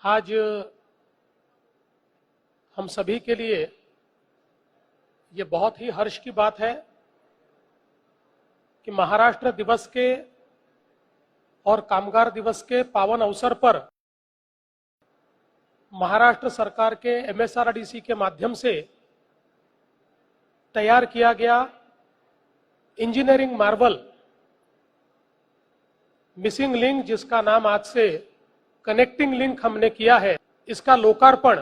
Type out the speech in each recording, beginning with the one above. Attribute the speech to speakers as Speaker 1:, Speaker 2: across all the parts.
Speaker 1: आज हम सभी के लिए ये बहुत ही हर्ष की बात है कि महाराष्ट्र दिवस के और कामगार दिवस के पावन अवसर पर महाराष्ट्र सरकार के एमएसआरडीसी के माध्यम से तैयार किया गया इंजीनियरिंग मार्वल मिसिंग लिंक, जिसका नाम आज से कनेक्टिंग लिंक हमने किया है, इसका लोकार्पण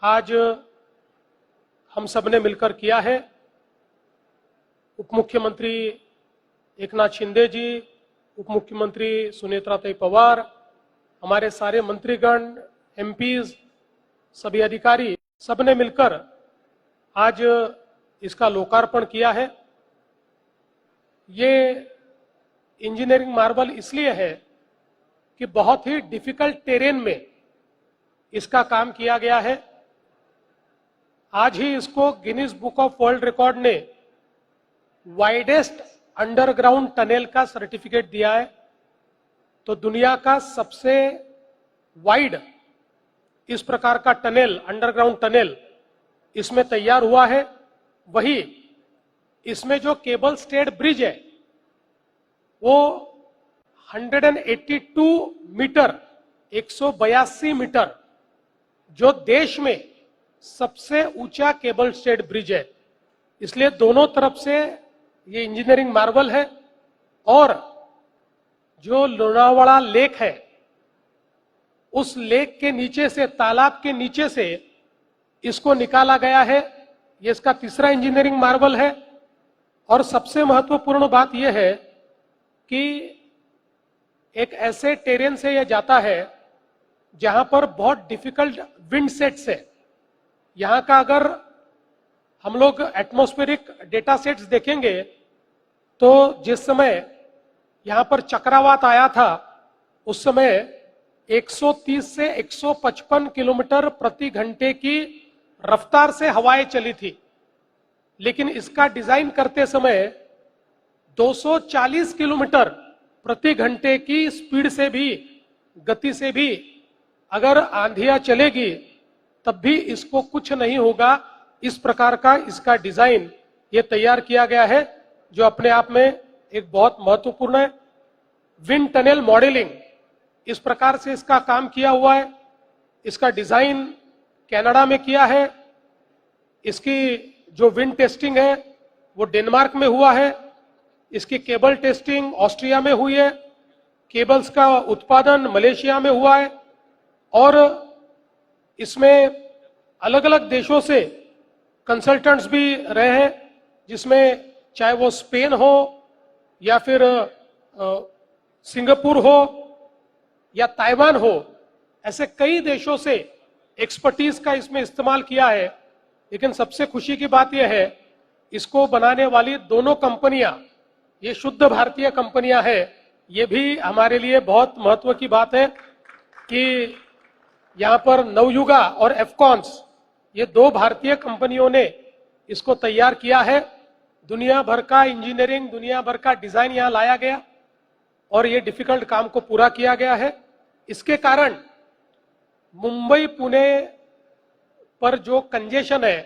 Speaker 1: आज हम सबने मिलकर किया है। उप मुख्यमंत्री एकनाथ शिंदे जी, उप मुख्यमंत्री सुनेत्राताई पवार, हमारे सारे मंत्रीगण, एमपीज, सभी अधिकारी, सबने मिलकर आज इसका लोकार्पण किया है। ये इंजीनियरिंग मार्वल इसलिए है कि बहुत ही डिफिकल्ट टेरेन में इसका काम किया गया है। आज ही इसको Guinness book of world record ने वाइडेस्ट अंडरग्राउंड टनल का सर्टिफिकेट दिया है। तो दुनिया का सबसे वाइड इस प्रकार का टनल, अंडरग्राउंड टनल इसमें तैयार हुआ है। वही इसमें जो केबल स्टेड ब्रिज है वो 182 मीटर, 182 मीटर, जो देश में सबसे ऊंचा केबल स्टेड ब्रिज है। इसलिए दोनों तरफ से ये इंजीनियरिंग मार्वल है। और जो लोनावाड़ा लेक है, उस लेक के नीचे से, तालाब के नीचे से इसको निकाला गया है। ये इसका तीसरा इंजीनियरिंग मार्वल है। और सबसे महत्वपूर्ण बात यह है कि एक ऐसे टेरेन से यह जाता है जहां पर बहुत डिफिकल्ट विंड सेट्स है। यहां का अगर हम लोग एटमॉस्फेरिक डेटा सेट्स देखेंगे तो जिस समय यहां पर चक्रवात आया था उस समय 130 से 155 किलोमीटर प्रति घंटे की रफ्तार से हवाएं चली थी। लेकिन इसका डिजाइन करते समय 240 किलोमीटर प्रति घंटे की स्पीड से भी, गति से भी अगर आंधियां चलेगी तब भी इसको कुछ नहीं होगा। इस प्रकार का इसका डिजाइन ये तैयार किया गया है, जो अपने आप में एक बहुत महत्वपूर्ण है। विंड टनल मॉडलिंग, इस प्रकार से इसका काम किया हुआ है। इसका डिजाइन कनाडा में किया है। इसकी जो विंड टेस्टिंग है वो डेनमार्क में हुआ है। इसकी केबल टेस्टिंग ऑस्ट्रिया में हुई है। केबल्स का उत्पादन मलेशिया में हुआ है। और इसमें अलग अलग देशों से कंसल्टेंट्स भी रहे हैं, जिसमें चाहे वो स्पेन हो या फिर सिंगापुर हो या ताइवान हो, ऐसे कई देशों से एक्सपर्टीज का इसमें इस्तेमाल किया है। लेकिन सबसे खुशी की बात यह है, इसको बनाने वाली दोनों कंपनियां, ये शुद्ध भारतीय कंपनियां हैं। ये भी हमारे लिए बहुत महत्व की बात है कि यहां पर नवयुगा और एफकॉन्स, ये दो भारतीय कंपनियों ने इसको तैयार किया है। दुनिया भर का इंजीनियरिंग, दुनिया भर का डिजाइन यहां लाया गया और ये डिफिकल्ट काम को पूरा किया गया है। इसके कारण मुंबई पुणे पर जो कंजेशन है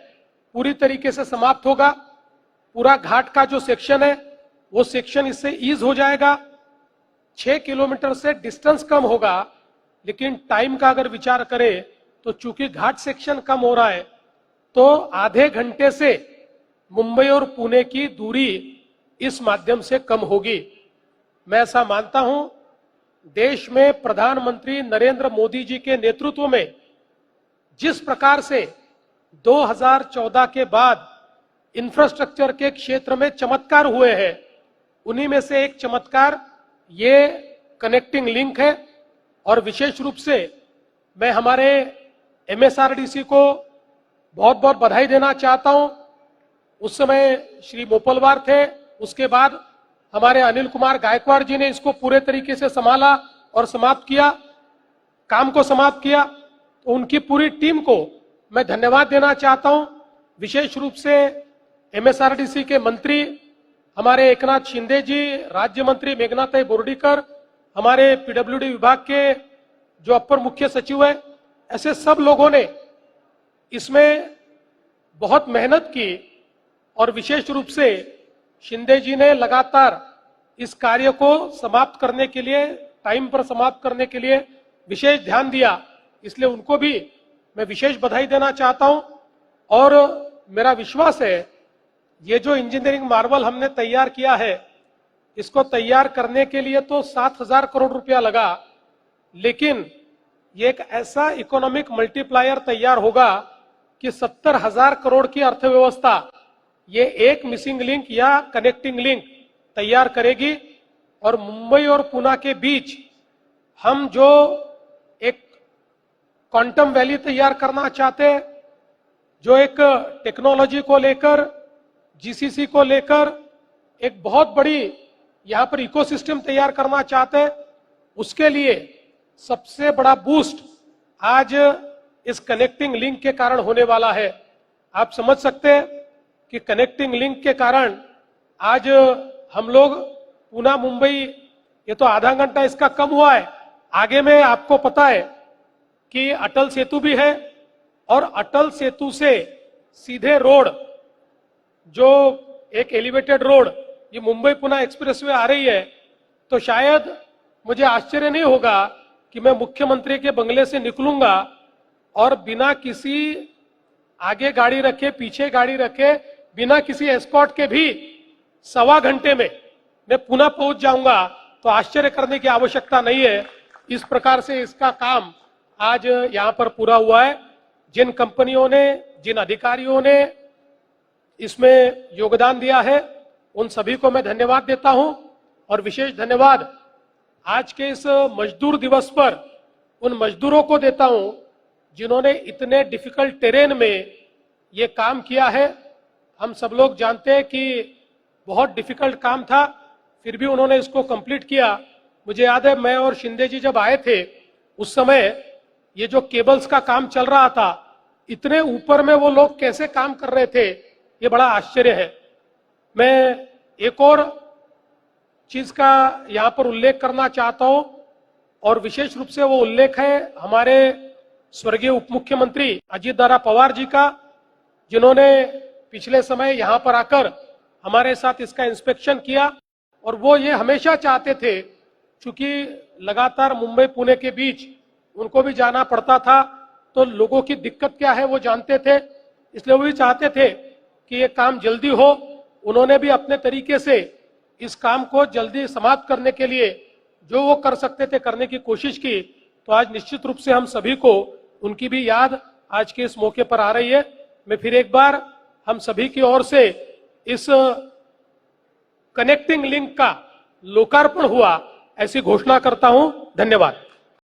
Speaker 1: पूरी तरीके से समाप्त होगा। पूरा घाट का जो सेक्शन है वो सेक्शन इससे ईज हो जाएगा। 6 किलोमीटर से डिस्टेंस कम होगा, लेकिन टाइम का अगर विचार करें तो चूंकि घाट सेक्शन कम हो रहा है तो आधे घंटे से मुंबई और पुणे की दूरी इस माध्यम से कम होगी। मैं ऐसा मानता हूं, देश में प्रधानमंत्री नरेंद्र मोदी जी के नेतृत्व में जिस प्रकार से 2014 के बाद इंफ्रास्ट्रक्चर के क्षेत्र में चमत्कार हुए हैं, उन्हीं में से एक चमत्कार ये कनेक्टिंग लिंक है। और विशेष रूप से मैं हमारे एमएसआरडीसी को बहुत बहुत बधाई देना चाहता हूं। उस समय श्री मोपलवार थे, उसके बाद हमारे अनिल कुमार गायकवाड़ जी ने इसको पूरे तरीके से संभाला और समाप्त किया, काम को समाप्त किया। तो उनकी पूरी टीम को मैं धन्यवाद देना चाहता हूं। विशेष रूप से एमएसआरडीसी के मंत्री हमारे एकनाथ शिंदे जी, राज्य मंत्री मेघनाताई बोर्डीकर, हमारे पीडब्ल्यूडी विभाग के जो अपर मुख्य सचिव है, ऐसे सब लोगों ने इसमें बहुत मेहनत की और विशेष रूप से शिंदे जी ने लगातार इस कार्य को समाप्त करने के लिए, टाइम पर समाप्त करने के लिए विशेष ध्यान दिया। इसलिए उनको भी मैं विशेष बधाई देना चाहता हूं। और मेरा विश्वास है ये जो इंजीनियरिंग मार्वल हमने तैयार किया है, इसको तैयार करने के लिए तो 7,000 करोड़ रुपया लगा, लेकिन ये एक ऐसा इकोनॉमिक मल्टीप्लायर तैयार होगा कि 70,000 करोड़ की अर्थव्यवस्था ये एक मिसिंग लिंक या कनेक्टिंग लिंक तैयार करेगी। और मुंबई और पुणे के बीच हम जो एक क्वांटम वैली तैयार करना चाहते हैं, जो एक टेक्नोलॉजी को लेकर, जीसीसी को लेकर एक बहुत बड़ी यहां पर इकोसिस्टम तैयार करना चाहते हैं, उसके लिए सबसे बड़ा बूस्ट आज इस कनेक्टिंग लिंक के कारण होने वाला है। आप समझ सकते हैं कि कनेक्टिंग लिंक के कारण आज हम लोग पुणे मुंबई, ये तो आधा घंटा इसका कम हुआ है, आगे में आपको पता है कि अटल सेतु भी है, और अटल सेतु से सीधे रोड, जो एक एलिवेटेड रोड, ये मुंबई पुणे एक्सप्रेसवे आ रही है, तो शायद मुझे आश्चर्य नहीं होगा कि मैं मुख्यमंत्री के बंगले से निकलूंगा और बिना किसी आगे गाड़ी रखे, पीछे गाड़ी रखे, बिना किसी एस्कॉर्ट के भी 1.25 घंटे में मैं पुणे पहुंच जाऊंगा। तो आश्चर्य करने की आवश्यकता नहीं है। इस प्रकार से इसका काम आज यहां पर पूरा हुआ है। जिन कंपनियों ने, जिन अधिकारियों ने इसमें योगदान दिया है, उन सभी को मैं धन्यवाद देता हूं। और विशेष धन्यवाद आज के इस मजदूर दिवस पर उन मजदूरों को देता हूं जिन्होंने इतने डिफिकल्ट टेरेन में ये काम किया है। हम सब लोग जानते हैं कि बहुत डिफिकल्ट काम था, फिर भी उन्होंने इसको कंप्लीट किया। मुझे याद है मैं और शिंदे जी जब आए थे, उस समय ये जो केबल्स का काम चल रहा था, इतने ऊपर में वो लोग कैसे काम कर रहे थे, ये बड़ा आश्चर्य है। मैं एक और चीज का यहां पर उल्लेख करना चाहता हूं, और विशेष रूप से वो उल्लेख है हमारे स्वर्गीय उप मुख्यमंत्री अजीत दारा पवार जी का, जिन्होंने पिछले समय यहां पर आकर हमारे साथ इसका इंस्पेक्शन किया। और वो ये हमेशा चाहते थे, क्योंकि लगातार मुंबई पुणे के बीच उनको भी जाना पड़ता था, तो लोगों की दिक्कत क्या है वो जानते थे, इसलिए वो भी चाहते थे कि ये काम जल्दी हो। उन्होंने भी अपने तरीके से इस काम को जल्दी समाप्त करने के लिए जो वो कर सकते थे करने की कोशिश की। तो आज निश्चित रूप से हम सभी को उनकी भी याद आज के इस मौके पर आ रही है। मैं फिर एक बार हम सभी की ओर से इस कनेक्टिंग लिंक का लोकार्पण हुआ ऐसी घोषणा करता हूं। धन्यवाद।